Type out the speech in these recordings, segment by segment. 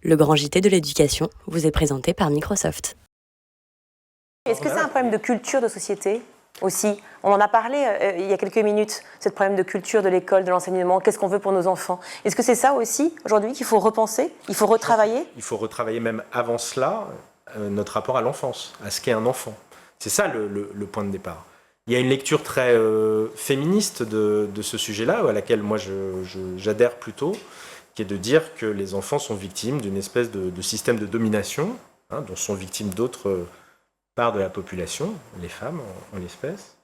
Le grand JT de l'éducation vous est présenté par Microsoft. Est-ce que c'est un problème de culture de société aussi? On en a parlé il y a quelques minutes, ce problème de culture de l'école, de l'enseignement, qu'est-ce qu'on veut pour nos enfants? Est-ce que c'est ça aussi, aujourd'hui, qu'il faut repenser? Il faut retravailler? Il faut retravailler même avant cela notre rapport à l'enfance, à ce qu'est un enfant. C'est ça le point de départ. Il y a une lecture très féministe de ce sujet-là, à laquelle moi j'adhère plutôt, qui est de dire que les enfants sont victimes d'une espèce de système de domination, dont sont victimes d'autres parts de la population, les femmes en l'espèce,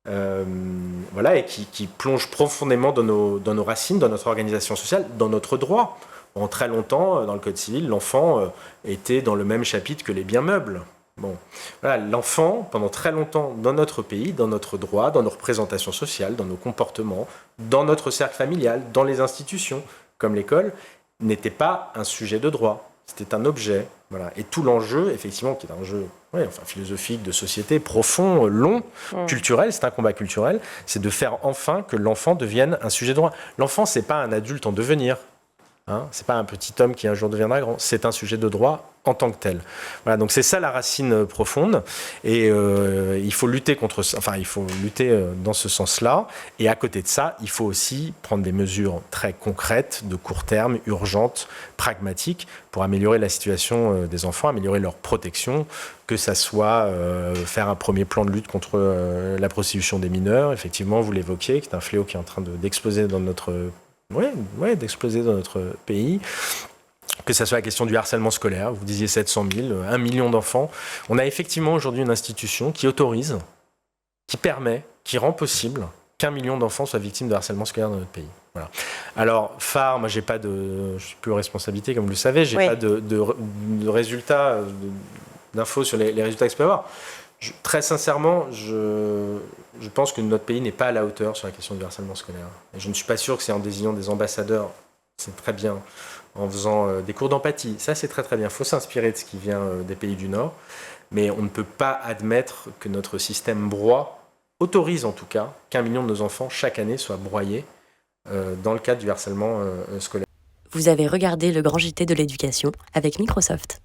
voilà, et qui plonge profondément dans nos racines, dans notre organisation sociale, dans notre droit. En très longtemps, dans le Code civil, l'enfant était dans le même chapitre que les biens meubles. Bon, voilà, l'enfant, pendant très longtemps, dans notre pays, dans notre droit, dans nos représentations sociales, dans nos comportements, dans notre cercle familial, dans les institutions, comme l'école, n'était pas un sujet de droit. C'était un objet. Voilà. Et tout l'enjeu, effectivement, qui est un enjeu philosophique, de société, profond, long, culturel, c'est un combat culturel, c'est de faire enfin que l'enfant devienne un sujet de droit. L'enfant, c'est pas un adulte en devenir. C'est pas un petit homme qui un jour deviendra grand. C'est un sujet de droit en tant que tel. Voilà, donc c'est ça la racine profonde. Et il faut lutter contre ça. Enfin, il faut lutter dans ce sens-là. Et à côté de ça, il faut aussi prendre des mesures très concrètes, de court terme, urgentes, pragmatiques, pour améliorer la situation des enfants, améliorer leur protection, que ça soit faire un premier plan de lutte contre la prostitution des mineurs. Effectivement, vous l'évoquiez, qui est un fléau qui est en train d'exploser dans notre d'exploser dans notre pays, que ce soit la question du harcèlement scolaire, vous disiez 700 000, 1 million d'enfants. On a effectivement aujourd'hui une institution qui autorise, qui permet, qui rend possible qu'1 million d'enfants soient victimes de harcèlement scolaire dans notre pays. Voilà. Alors, phare, moi je suis plus aux responsabilités, comme vous le savez, j'ai pas de résultats, d'infos sur les résultats que je peux avoir. Très sincèrement, je pense que notre pays n'est pas à la hauteur sur la question du harcèlement scolaire. Et je ne suis pas sûr que c'est en désignant des ambassadeurs, c'est très bien, en faisant des cours d'empathie. Ça, c'est très très bien. Il faut s'inspirer de ce qui vient des pays du Nord. Mais on ne peut pas admettre que notre système broie, autorise en tout cas, qu'1 million de nos enfants, chaque année, soient broyés dans le cadre du harcèlement scolaire. Vous avez regardé le grand JT de l'éducation avec Microsoft.